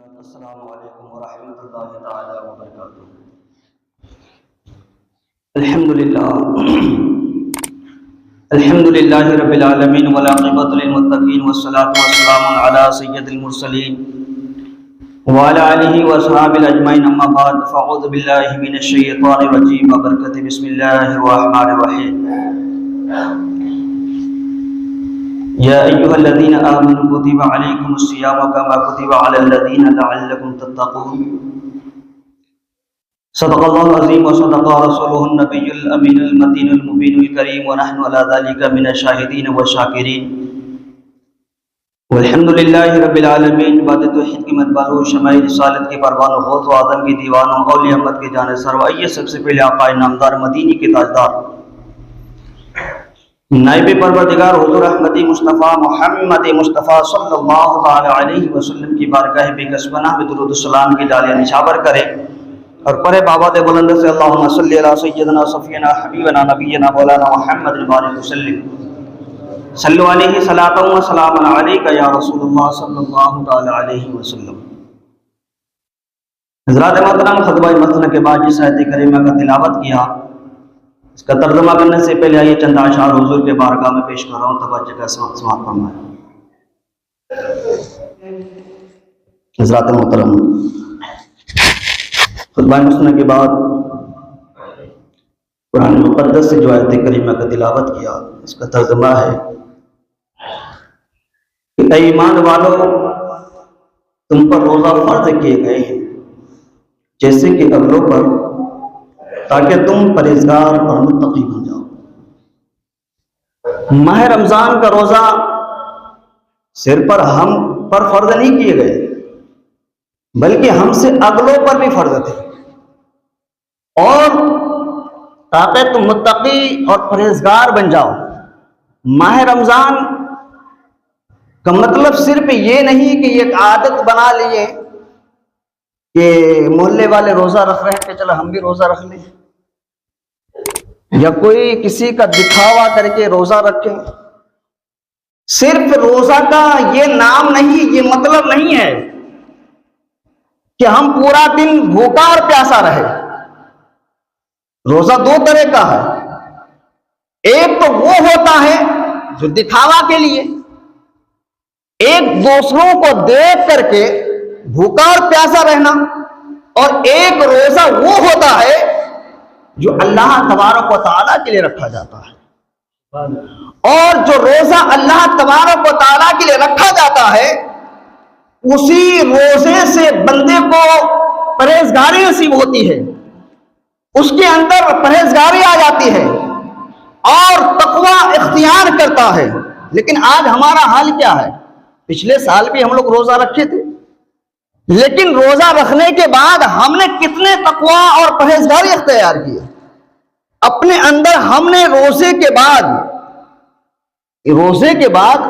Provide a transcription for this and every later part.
السلام علیکم ورحمۃ اللہ تعالی وبرکاتہ۔ الحمد للہ رب العالمین والعاقبۃ للمتقین والصلاۃ والسلام علی سید المرسلین وعلی آلہ واصحابہ اجمعین، اما بعد فاعوذ باللہ من الشیطان الرجیم وبرکاتہ بسم اللہ الرحمن الرحیم۔ یا ایھا الذین آمنوا کتب علیکم الصیام کما کتب علی الذین لعلکم تتقون۔ صدق اللہ العظیم وصدق رسولہ النبی الامین المتین المبین الکریم ونحن علی ذلک من الشاہدین والشاکرین والحمد للہ رب العالمین۔ بعد توحید کی متبالو شمع رسالت کے پروان و غوث و آدم کی دیوانوں اولیاء احمد کے جان سر و آئیے سب سے پہلے آقا نامدار مدینی کے تاجدار نائب پروردگار حضور احمدی مصطفیٰ محمد مصطفیٰ صلی اللہ تعالی علیہ وسلم کی بارگاہ بے کسبنہ بدرود السلام کی ڈالیاں نشاور کرے اور پڑھے بابات بلند سے اللہم صلی علی سیدنا صفینا حبیبنا نبینا مولانا محمد بارک وسلم صلو علیہ صلاۃ و سلام علیک یا رسول اللہ صلی اللہ تعالی علیہ وسلم۔ حضرات محترم، خطبہ متن کے بعد جس آیت کریمہ کا تلاوت کیا، اس کا ترجمہ کرنے سے پہلے آئیے چند اشعار حضور کے بارگاہ میں پیش کر رہا ہوں، توجہ کا سماعت فرمائیں۔ حضرات محترم، خطبہ متن کے بعد قرآن مقدس سے جو آیت کریمہ کا تلاوت کیا، اس کا ترجمہ ہے کہ اے ایمان والو، تم پر روزہ فرض کیے گئے ہیں جیسے کہ اگلوں پر، تاکہ تم پرہیزگار اور متقی بن جاؤ۔ ماہ رمضان کا روزہ صرف پر ہم پر فرض نہیں کیے گئے، بلکہ ہم سے اگلوں پر بھی فرض تھے، اور تاکہ تم متقی اور پرہیزگار بن جاؤ۔ ماہ رمضان کا مطلب صرف یہ نہیں کہ ایک عادت بنا لیے کہ محلے والے روزہ رکھ رہے ہیں کہ چلو ہم بھی روزہ رکھ لیں، یا کوئی کسی کا دکھاوا کر کے روزہ رکھے۔ صرف روزہ کا یہ نام نہیں، یہ مطلب نہیں ہے کہ ہم پورا دن بھوکا اور پیاسا رہے۔ روزہ دو طرح کا ہے، ایک تو وہ ہوتا ہے جو دکھاوا کے لیے، ایک دوسروں کو دیکھ کر کے بھوکا اور پیاسا رہنا، اور ایک روزہ وہ ہوتا ہے جو اللہ تبارک و تعالیٰ کے لیے رکھا جاتا ہے۔ اور جو روزہ اللہ تبارک و تعالیٰ کے لیے رکھا جاتا ہے، اسی روزے سے بندے کو پرہیزگاری نصیب ہوتی ہے، اس کے اندر پرہیزگاری آ جاتی ہے اور تقوی اختیار کرتا ہے۔ لیکن آج ہمارا حال کیا ہے؟ پچھلے سال بھی ہم لوگ روزہ رکھے تھے، لیکن روزہ رکھنے کے بعد ہم نے کتنے تقوی اور پرہیزگاری اختیار کی اپنے اندر؟ ہم نے روزے کے بعد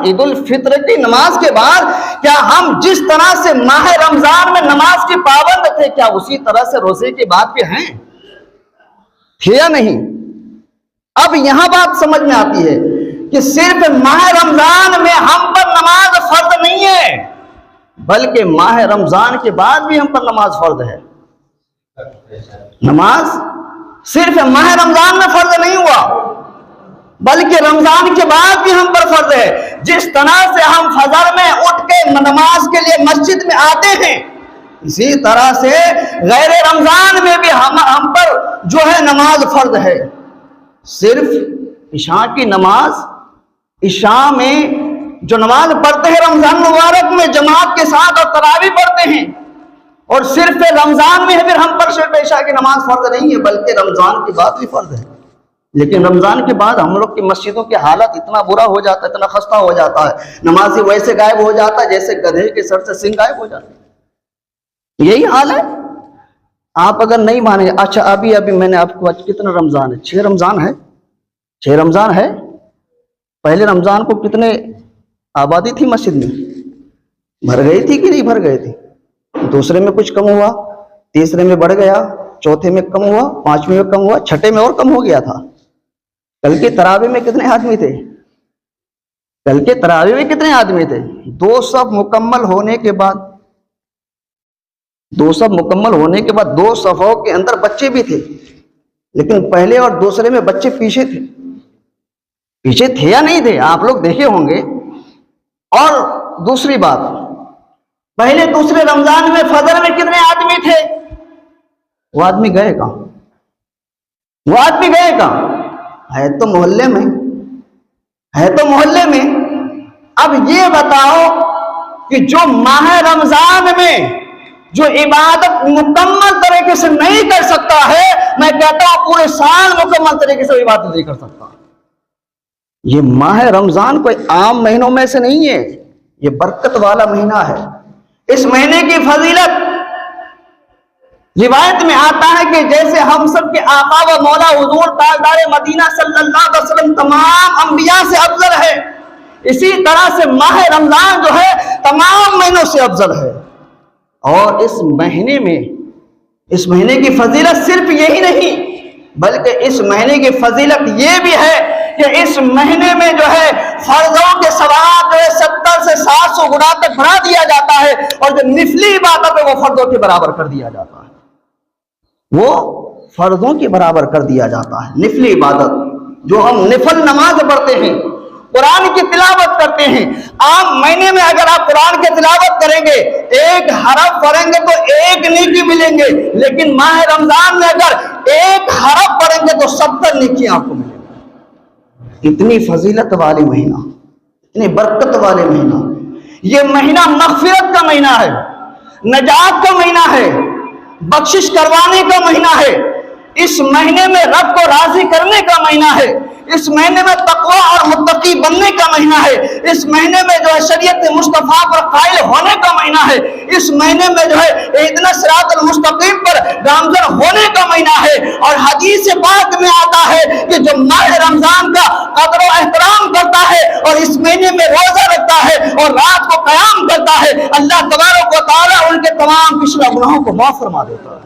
عید الفطر کی نماز کے بعد کیا ہم جس طرح سے ماہ رمضان میں نماز کے پابند تھے، کیا اسی طرح سے روزے کے بعد بھی ہیں یا نہیں؟ اب یہاں بات سمجھ میں آتی ہے کہ صرف ماہ رمضان میں ہم پر نماز فرض نہیں ہے، بلکہ ماہ رمضان کے بعد بھی ہم پر نماز فرض ہے۔ نماز صرف ماہ رمضان میں فرض نہیں ہوا، بلکہ رمضان کے بعد بھی ہم پر فرض ہے۔ جس طرح سے ہم فجر میں اٹھ کے نماز کے لیے مسجد میں آتے ہیں، اسی طرح سے غیر رمضان میں بھی ہم پر جو ہے نماز فرض ہے۔ صرف عشاء کی نماز، عشاء میں جو نماز پڑھتے ہیں رمضان مبارک میں جماعت کے ساتھ اور تراویح پڑھتے ہیں، اور صرف رمضان میں پھر ہم پر صرف عشاء کی نماز فرض نہیں ہے، بلکہ رمضان کے بعد بھی فرض ہے۔ لیکن رمضان کے بعد ہم لوگ کی مسجدوں کی حالت اتنا برا ہو جاتا ہے، اتنا خستہ ہو جاتا ہے، نمازی ویسے غائب ہو جاتا ہے جیسے گدھے کے سر سے سنگ غائب ہو جاتا ہے۔ یہی حال ہے۔ آپ اگر نہیں مانیں، اچھا ابھی میں نے آپ کو کتنا رمضان ہے؟ 6 رمضان ہے، 6 رمضان ہے۔ پہلے رمضان کو کتنے آبادی تھی مسجد میں؟ بھر گئی تھی کہ نہیں بھر گئے تھی؟ دوسرے میں کچھ کم ہوا، تیسرے میں بڑھ گیا، چوتھے میں کم ہوا، پانچویں میں کم ہوا، چھٹے میں اور کم ہو گیا تھا۔ کل کے تراویح میں کتنے آدمی تھے؟ کل کے تراویح میں کتنے آدمی تھے؟ 2 صف مکمل ہونے کے بعد دو صف مکمل ہونے کے بعد دو صفوں کے اندر بچے بھی تھے، لیکن پہلے اور دوسرے میں بچے پیچھے تھے یا نہیں تھے؟ آپ لوگ دیکھے ہوں گے۔ اور دوسری بات، پہلے دوسرے رمضان میں فجر میں کتنے آدمی تھے؟ وہ آدمی گئے کہاں؟ ہے تو محلے میں۔ اب یہ بتاؤ کہ جو ماہ رمضان میں جو عبادت مکمل طریقے سے نہیں کر سکتا ہے، میں کہتا ہوں پورے سال مکمل طریقے سے عبادت نہیں کر سکتا۔ یہ ماہ رمضان کوئی عام مہینوں میں سے نہیں ہے، یہ برکت والا مہینہ ہے۔ اس مہینے کی فضیلت روایت میں آتا ہے کہ جیسے ہم سب کے آقا و مولا حضور تاجدار مدینہ صلی اللہ علیہ وسلم تمام انبیاء سے افضل ہے، اسی طرح سے ماہ رمضان جو ہے تمام مہینوں سے افضل ہے۔ اور اس مہینے کی فضیلت صرف یہی نہیں، بلکہ اس مہینے کی فضیلت یہ بھی ہے کہ اس مہینے میں جو ہے فرضوں کے ثواب جو ہے 70 سے 700 گنا تک بڑھا دیا جاتا ہے، اور جو نفلی عبادت ہے وہ فرضوں کے برابر کر دیا جاتا ہے، نفلی عبادت جو ہم نفل نماز پڑھتے ہیں، قرآن کی تلاوت کرتے ہیں، عام مہینے میں اگر آپ قرآن کی تلاوت کریں گے، ایک حرف پڑھیں گے تو ایک نیکی ملیں گے، لیکن ماہ رمضان میں اگر ایک حرف پڑھیں گے تو 70 نیکی آپ کو ملیں گے۔ اتنی فضیلت والے مہینہ، اتنی برکت والے مہینہ، یہ مہینہ مغفرت کا مہینہ ہے، نجات کا مہینہ ہے، بخشش کروانے کا مہینہ ہے، اس مہینے میں رب کو راضی کرنے کا مہینہ ہے، اس مہینے میں تقوی اور متقی بننے کا مہینہ ہے، اس مہینے میں جو ہے شریعت مصطفیٰ پر قائل ہونے کا مہینہ ہے، اس مہینے میں جو ہے اہدنا الصراط المستقیم پر گامزن ہونے کا مہینہ ہے۔ اور حدیث پاک میں آتا ہے کہ جو ماہ رمضان کا قدر و احترام کرتا ہے اور اس مہینے میں روزہ رکھتا ہے اور رات کو قیام کرتا ہے، اللہ تبارک و تعالیٰ ان کے تمام پچھلے گناہوں کو معاف فرما دیتا ہے۔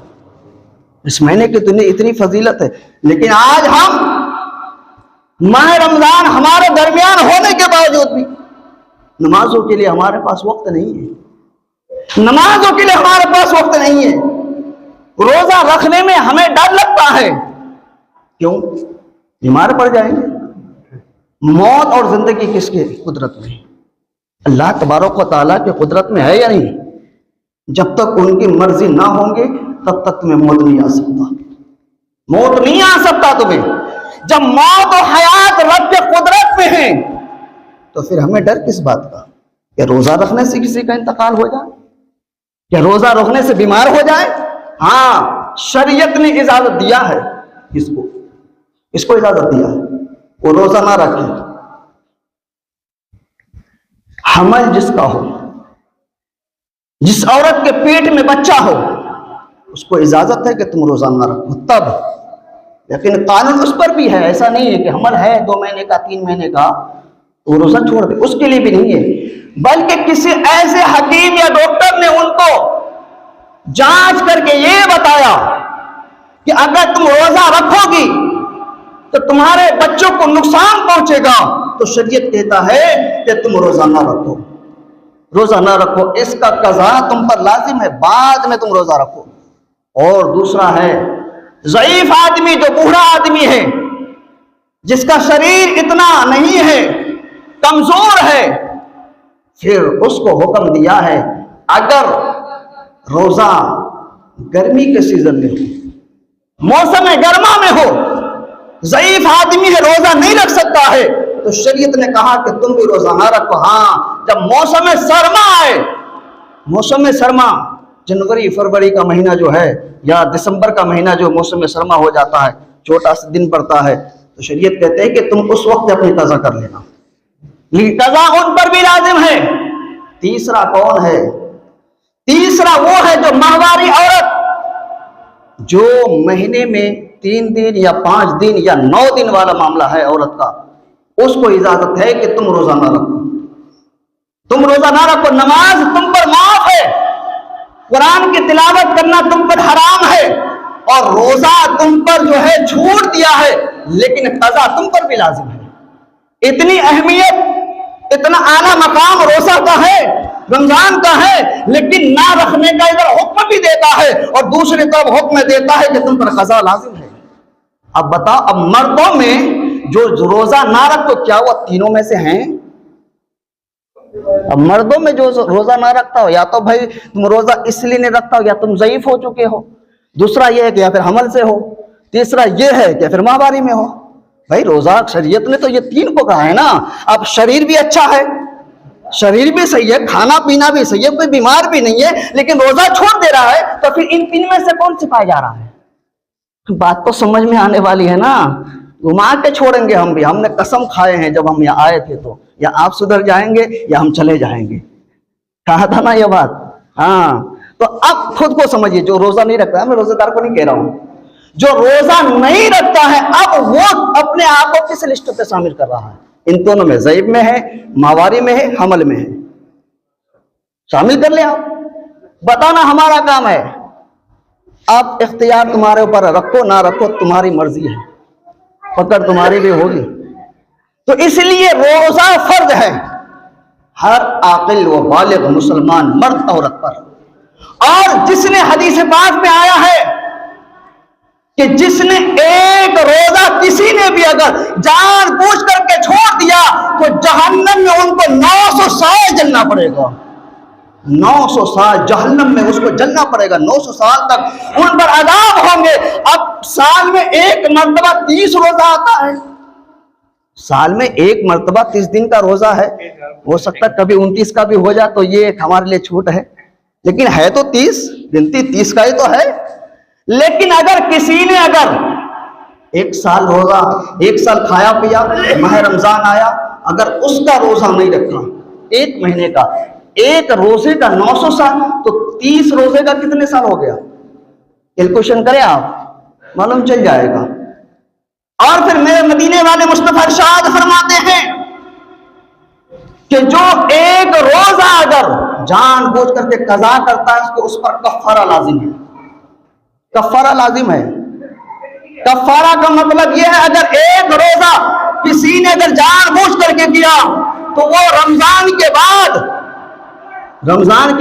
اس مہینے کی اتنی فضیلت ہے، لیکن آج ہم ماہ رمضان ہمارے درمیان ہونے کے باوجود بھی نمازوں کے لیے ہمارے پاس وقت نہیں ہے، روزہ رکھنے میں ہمیں ڈر لگتا ہے، کیوں؟ بیمار پڑ جائیں گے۔ موت اور زندگی کس کے قدرت میں؟ اللہ تبارک و تعالیٰ کی قدرت میں ہے یا نہیں؟ جب تک ان کی مرضی نہ ہوں گے تب تک تمہیں موت نہیں آ سکتا تمہیں۔ جب موت و حیات رب کے قدرت میں ہیں تو پھر ہمیں ڈر کس بات کا؟ کہ روزہ رکھنے سے کسی کا انتقال ہو جائے، یا روزہ رکھنے سے بیمار ہو جائے؟ ہاں، شریعت نے اجازت دیا ہے، اس کو اجازت دیا ہے وہ روزہ نہ رکھے۔ حمل جس کا ہو، جس عورت کے پیٹ میں بچہ ہو، اس کو اجازت ہے کہ تم روزہ نہ رکھو تب، لیکن قانون اس پر بھی ہے، ایسا نہیں ہے کہ حمل ہے 2 مہینے کا 3 مہینے کا تو روزہ چھوڑ دے، اس کے لیے بھی نہیں ہے، بلکہ کسی ایسے حکیم یا ڈاکٹر نے ان کو جانچ کر کے یہ بتایا کہ اگر تم روزہ رکھو گی تو تمہارے بچوں کو نقصان پہنچے گا، تو شریعت کہتا ہے کہ تم روزہ نہ رکھو، اس کا قضا تم پر لازم ہے، بعد میں تم روزہ رکھو۔ اور دوسرا ہے ضعیف آدمی، جو بوڑھا آدمی ہے، جس کا شریر اتنا نہیں ہے، کمزور ہے، پھر اس کو حکم دیا ہے اگر روزہ گرمی کے سیزن میں ہو، موسم گرما میں ہو، ضعیف آدمی ہے، روزہ نہیں رکھ سکتا ہے، تو شریعت نے کہا کہ تم بھی روزہ نہ رکھو۔ ہاں، جب موسم سرما آئے، موسم سرما جنوری فروری کا مہینہ جو ہے یا دسمبر کا مہینہ جو موسم سرما ہو جاتا ہے، چھوٹا سا دن پڑتا ہے، تو شریعت کہتے ہیں کہ تم اس وقت اپنی قضا کر لینا، یہ قضا ان پر بھی لازم ہے۔ تیسرا کون ہے؟ تیسرا وہ ہے جو ماہواری عورت، جو مہینے میں 3 دن یا 5 دن یا 9 دن والا معاملہ ہے عورت کا، اس کو اجازت ہے کہ تم روزہ نہ رکھو، نماز تم پر معاف ہے، قرآن کی تلاوت کرنا تم پر حرام ہے، اور روزہ تم پر جو ہے چھوٹ دیا ہے، لیکن قضا تم پر بھی لازم ہے۔ اتنی اہمیت، اتنا اعلیٰ مقام روزہ کا ہے، رمضان کا ہے، لیکن نہ رکھنے کا ادھر حکم بھی دیتا ہے اور دوسری طرف حکم دیتا ہے کہ تم پر قضا لازم ہے۔ اب بتاؤ، اب مردوں میں جو روزہ نہ رکھو، کیا وہ تینوں میں سے ہیں؟ اب مردوں میں جو روزہ نہ رکھتا ہو، یا تو بھائی تم روزہ اس لیے نہیں رکھتا ہو یا تم ضعیف ہو چکے ہو، دوسرا یہ ہے کہ یا پھر حمل سے ہو، تیسرا یہ ہے کہ پھر ماہواری میں ہو۔ بھائی روزہ شریعت نے تو یہ تین کو کہا ہے نا۔ اب شریر بھی اچھا ہے، شریر بھی صحیح ہے، کھانا پینا بھی صحیح ہے، کوئی بیمار بھی نہیں ہے، لیکن روزہ چھوڑ دے رہا ہے، تو پھر ان تین میں سے کون سی پایا جا رہا ہے؟ بات تو سمجھ میں آنے والی ہے نا۔ گھما کے چھوڑیں گے ہم بھی، ہم نے قسم کھائے ہیں جب ہم یہاں آئے تھے تو یا آپ سدھر جائیں گے یا ہم چلے جائیں گے، کہا تھا نا یہ بات۔ ہاں تو اب خود کو سمجھیے، جو روزہ نہیں رکھتا ہے، میں روزہ دار کو نہیں کہہ رہا ہوں، جو روزہ نہیں رکھتا ہے اب وہ اپنے آپ کو کس لسٹ پہ شامل کر رہا ہے؟ ان دونوں میں، ضعیف میں ہے، ماہواری میں ہے، حمل میں ہے، شامل کر لیں آپ۔ بتانا ہمارا کام ہے، آپ اختیار تمہارے اوپر، رکھو نہ رکھو تمہاری مرضی ہے، پکڑ تمہاری بھی ہوگی۔ تو اس لیے روزہ فرض ہے ہر عاقل و بالغ مسلمان مرد عورت پر۔ اور جس نے حدیث پاک میں آیا ہے کہ جس نے ایک روزہ کسی نے بھی اگر جان بوجھ کر کے چھوڑ دیا تو جہنم میں ان کو 900 سال جلنا پڑے گا، 900 سال جہنم میں اس کو جلنا پڑے گا، 900 سال تک ان پر عذاب ہوں گے۔ اب سال میں ایک مرتبہ 30 روزہ آتا ہے، سال میں ایک مرتبہ 30 دن کا روزہ ہے، ہو سکتا ہے کبھی 29 کا بھی ہو جائے تو یہ ایک ہمارے لیے چھوٹ ہے، لیکن ہے تو 30، گنتی 30 کا ہی تو ہے۔ لیکن اگر کسی نے اگر ایک سال روزہ، ایک سال کھایا پیا، ماہ رمضان آیا، اگر اس کا روزہ نہیں رکھا، ایک مہینے کا، ایک روزے کا 900 سال، تو 30 روزے کا کتنے سال ہو گیا؟ کیلکولیشن کریں آپ، معلوم چل جائے گا۔ اور پھر میرے مدینے والے مصطفیٰ ارشاد فرماتے ہیں کہ جو ایک روزہ اگر جان بوجھ کر کے قضا کرتا ہے اس پر کفارہ لازم ہے، کفارہ لازم ہے۔ کفارہ کا مطلب یہ ہے اگر ایک روزہ کسی نے اگر جان بوجھ کر کے کیا تو وہ رمضان کے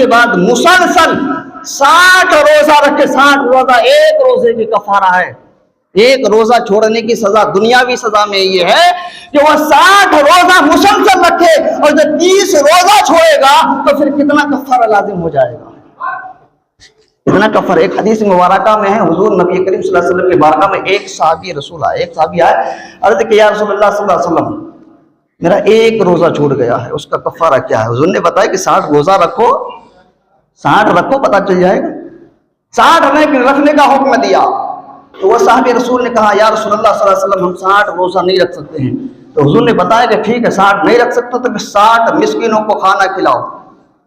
بعد مسلسل 60 روزہ رکھے، 60 روزہ ایک روزے کی کفارہ ہے۔ ایک روزہ چھوڑنے کی سزا دنیاوی سزا میں یہ ہے کہ وہ 60 روزہ مسلسل رکھے، اور جب 30 روزہ چھوڑے گا تو پھر کتنا کفارہ لازم ہو جائے گا؟ اتنا کفر۔ ایک حدیث مبارکہ میں ہے، حضور نبی کریم صلی اللہ علیہ وسلم کی بارگاہ میں ایک صحابی رسول آئے، ایک صحابی آئے، عرض کہ یا رسول اللہ صلی اللہ علیہ وسلم میرا ایک روزہ چھوٹ گیا ہے، اس کا کفارہ کیا ہے؟ حضور نے بتایا کہ 60 روزہ رکھو، 60 رکھو، پتہ چل جائے گا۔ 60 رکھنے کا حکم دیا تو وہ صحابی رسول نے کہا یا رسول اللہ صلی اللہ علیہ وسلم ہم 60 روزہ نہیں رکھ سکتے ہیں۔ تو حضور نے بتایا کہ ٹھیک ہے، 60 نہیں رکھ سکتے تو 60 مسکینوں کو کھانا کھلاؤ،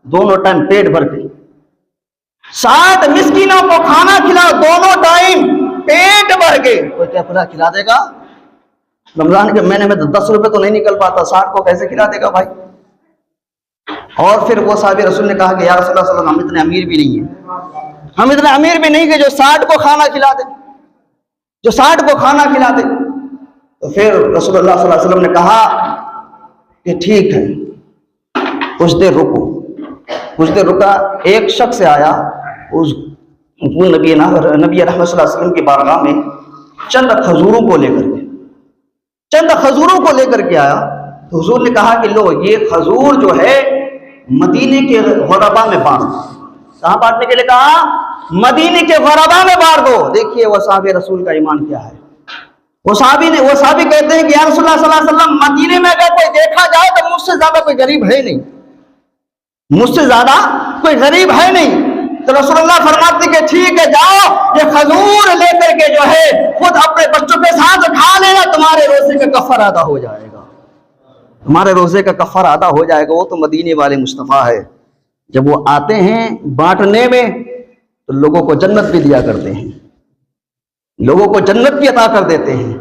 دونوں ٹائم پیٹ بھر کے۔ 60 مسکینوں کو کھانا کھلاؤ دونوں ٹائم پیٹ بھر کے۔ کوئی کیا پورا کھلا دے گا؟ رمضان کے مہینے میں 10 روپے تو نہیں نکل پاتا، 60 کو کیسے کھلا دے گا بھائی؟ اور پھر وہ صحابی رسول نے کہا کہ یا رسول اللہ صلی اللہ علیہ وسلم ہم اتنے امیر بھی نہیں ہیں، ہم اتنے امیر بھی نہیں کہ جو 60 کو کھانا کھلا دے، جو 60 کو کھانا کھلا دے۔ تو پھر رسول اللہ صلی اللہ علیہ وسلم نے کہا کہ ٹھیک ہے، کچھ دیر رکو۔ کچھ دیر رکا، ایک شخص سے آیا، اس نبی رحمت صلی اللہ علیہ وسلم کی بارگاہ میں چند کھجوروں کو لے کر کے آیا۔ تو حضور نے کہا کہ لو یہ کھجور جو ہے مدینے کے غربا میں بانٹ دو۔ کہاں بانٹنے کے لیے کہا؟ مدینے کے غربا میں بانٹ دو۔ دیکھیے وہ صحابی رسول کا ایمان کیا ہے۔ وہ صحابی کہتے ہیں کہ یا رسول اللہ صلی اللہ علیہ وسلم مدینے میں اگر کوئی دیکھا جائے تو مجھ سے زیادہ کوئی غریب ہے نہیں، مجھ سے زیادہ کوئی غریب ہے نہیں۔ تو رسول اللہ فرماتے کہ ٹھیک ہے، جاؤ یہ کھجور لے کر کے جو ہے خود اپنے بچوں کے ساتھ کھا لینا، تمہارے روزے کا کفارہ ادا ہو جائے گا، تمہارے روزے کا کفارہ ادا ہو جائے گا۔ وہ تو مدینے والے مصطفیٰ ہے، جب وہ آتے ہیں بانٹنے میں تو لوگوں کو جنت بھی دیا کرتے ہیں، لوگوں کو جنت بھی عطا کر دیتے ہیں۔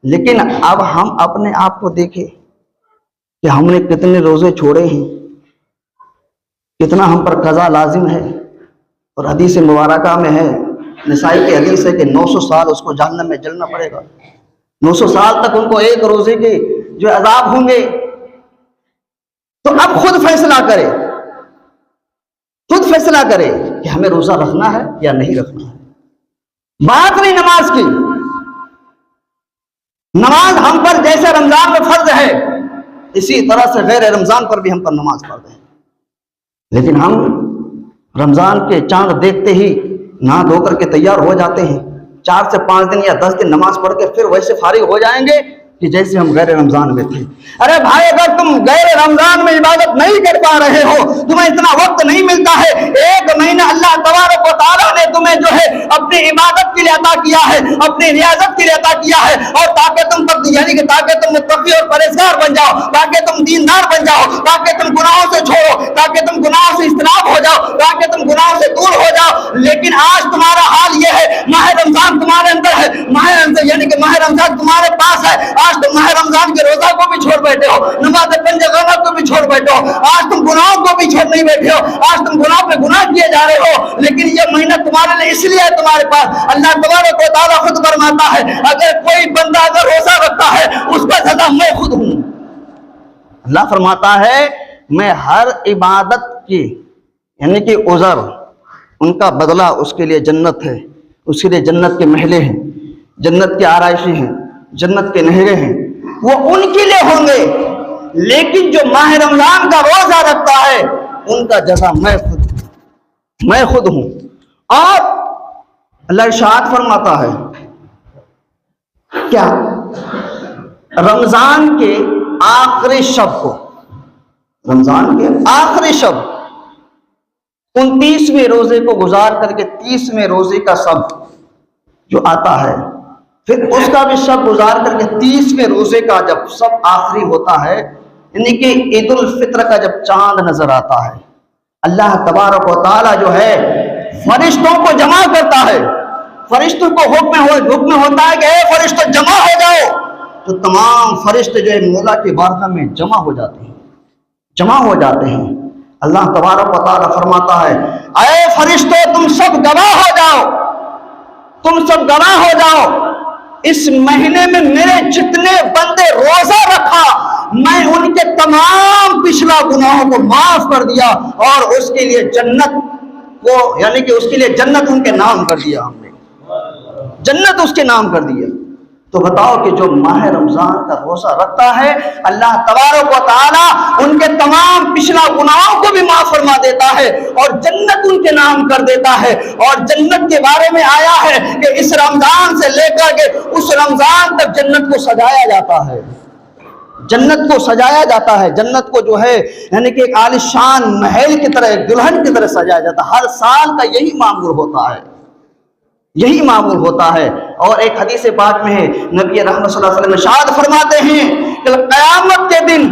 لیکن اب ہم اپنے آپ کو دیکھیں کہ ہم نے کتنے روزے چھوڑے ہیں، کتنا ہم پر قضا لازم ہے۔ اور حدیث مبارکہ میں ہے، نسائی کی حدیث ہے کہ 900 سال اس کو جہنم میں جلنا پڑے گا، 900 سال تک ان کو ایک روزے کے جو عذاب ہوں گے۔ تو اب خود فیصلہ کرے خود فیصلہ کرے کہ ہمیں روزہ رکھنا ہے یا نہیں رکھنا ہے۔ بات نہیں نماز کی، نماز ہم پر جیسے رمضان میں فرض ہے اسی طرح سے غیر رمضان پر بھی ہم پر نماز فرض ہے، لیکن ہم رمضان کے چاند دیکھتے ہی نہا دھو کر کے تیار ہو جاتے ہیں، 4 سے 5 دن یا 10 دن نماز پڑھ کے پھر ویسے فارغ ہو جائیں گے کہ جیسے ہم غیر رمضان میں تھے۔ ارے بھائی، اگر تم غیر رمضان میں عبادت نہیں کر پا رہے ہو، تمہیں اتنا وقت نہیں ملتا ہے، 1 مہینہ اللہ تبارک و تعالیٰ نے تمہیں جو ہے اپنی عبادت کے لیے عطا کیا ہے، اپنی ریاضت کے لیے عطا کیا ہے، اور تاکہ تم یعنی کہ تاکہ تم متقی اور پرہیزگار بن جاؤ، تاکہ تم دیندار بن جاؤ، تاکہ تم گناہوں سے چھوڑو، تاکہ تم گناہوں سے اجتناب ہو جاؤ، تاکہ تم گناہوں سے دور ہو جاؤ۔ لیکن آج تمہارا حال یہ ہے، ماہ رمضان تمہارے اندر ہے، یعنی کہ ماہ رمضان تمہارے پاس ہے، آج تم ماہ رمضان کے روزہ کو بھی چھوڑ بیٹھے ہو، نماز پنجگانہ کو بھی چھوڑ بیٹھے ہو، آج تم گناہوں کو بھی چھوڑ نہیں بیٹھے ہو، آج تم گناہ پہ گناہ کیے جا رہے ہو۔ لیکن یہ مہینہ تمہارے لیے اس لیے ہے تمہارے پاس، اللہ تبارک و تعالیٰ خود فرماتا ہے اگر کوئی بندہ اگر روزہ رکھتا ہے اس کا سزا میں خود ہوں۔ اللہ فرماتا ہے میں ہر عبادت کی یعنی کہ عذر ان کا بدلہ اس کے لیے جنت ہے، اس کے لیے جنت کے محلے ہیں، جنت کی آرائشیں ہیں، جنت کے نہریں ہیں، وہ ان کے لیے ہوں گے۔ لیکن جو ماہ رمضان کا روزہ رکھتا ہے ان کا جزا میں خود ہوں۔ اور اللہ ارشاد فرماتا ہے کیا رمضان کے آخری شب کو، رمضان کے آخری شب 29ویں روزے کو گزار کر کے 30ویں روزے کا شب جو آتا ہے، پھر اس کا بھی شب گزار کر کے 30ویں روزے کا جب شب آخری ہوتا ہے، یعنی کہ عید الفطر کا جب چاند نظر آتا ہے، اللہ تبارک و تعالیٰ جو ہے فرشتوں کو جمع کرتا ہے، فرشتوں کو حکم ہوتا ہے کہ اے فرشتوں جمع ہو جاؤ، تو تمام فرشتے جو ہے مولا کی بارگاہ میں جمع ہو جاتے ہیں۔ اللہ تبارک و تعالیٰ فرماتا ہے اے فرشتوں تم سب گواہ ہو جاؤ، اس مہینے میں میرے جتنے بندے روزہ رکھا میں ان کے تمام پچھلا گناہوں کو معاف کر دیا، اور اس کے لیے جنت کو یعنی کہ اس کے لیے جنت ان کے نام کر دیا، ہم نے جنت اس کے نام کر دیا۔ تو بتاؤ کہ جو ماہ رمضان کا روزہ رکھتا ہے اللہ تبارک و تعالیٰ ان کے تمام پچھلا گناہوں کو بھی معاف فرما دیتا ہے اور جنت ان کے نام کر دیتا ہے۔ اور جنت کے بارے میں آیا ہے کہ اس رمضان سے لے کر کے اس رمضان تک جنت کو سجایا جاتا ہے، جنت کو سجایا جاتا ہے، جنت کو جو ہے یعنی کہ ایک عالیشان محل کی طرح، ایک دلہن کی طرح سجایا جاتا ہے۔ ہر سال کا یہی معمول ہوتا ہے۔ اور ایک حدیث پاک میں ہے نبی رحمت صلی اللہ علیہ وسلم ارشاد فرماتے ہیں کہ قیامت کے دن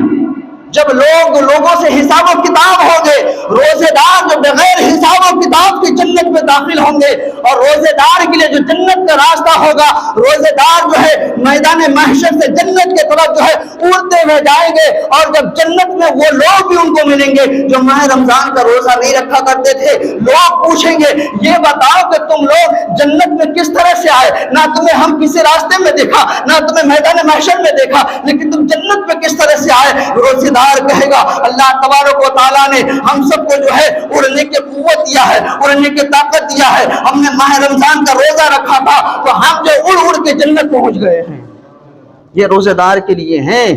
جب لوگوں سے حساب و کتاب ہوں گے، روزے دار جو بغیر حساب و کتاب کی جنت میں داخل ہوں گے، اور روزے دار کے لیے جو جنت کا راستہ ہوگا، روزے دار جو ہے میدان محشر سے جنت کے طرف جو ہے اڑتے ہوئے جائیں گے، اور جب جنت میں وہ لوگ بھی ان کو ملیں گے جو ماہ رمضان کا روزہ نہیں رکھا کرتے تھے۔ لوگ پوچھیں گے یہ بتاؤ کہ تم لوگ جنت میں کس طرح سے آئے، نہ تمہیں ہم کسی راستے میں دیکھا، نہ تمہیں میدان محشر میں دیکھا، لیکن تم جنت میں کس طرح سے آئے؟ روزے کہے گا اللہ تبارک و تعالیٰ نے ہم سب کو جو ہے اڑنے کی قوت دیا ہے، اڑنے کی طاقت دیا ہے، ہم نے ماہ رمضان کا روزہ رکھا تھا تو ہم جو اڑ کے جنت پہنچ گئے ہیں۔ یہ روزے دار کے لیے ہیں،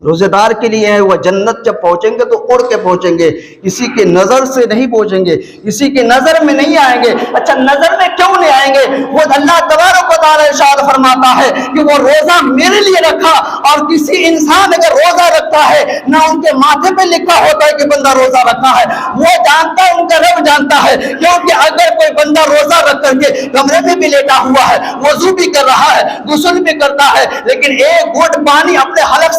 روزے دار کے لیے ہے، وہ جنت جب پہنچیں گے تو اڑ کے پہنچیں گے، کسی کے نظر سے نہیں پہنچیں گے، کسی کے نظر میں نہیں آئیں گے۔ اچھا نظر میں کیوں نہیں آئیں گے؟ وہ اللہ تبارک و تعالیٰ ارشاد فرماتا ہے کہ وہ روزہ میرے لیے رکھا، اور کسی انسان اگر روزہ رکھتا ہے نہ ان کے ماتھے پہ لکھا ہوتا ہے کہ بندہ روزہ رکھا ہے، وہ جانتا ہے، ان کا رب جانتا ہے، کیونکہ اگر کوئی بندہ روزہ رکھ کر کے کمرے میں بھی لیٹا ہوا ہے، وضو بھی کر رہا ہے، غسل بھی کرتا ہے، لیکن ایک گھونٹ پانی اپنے حلق سے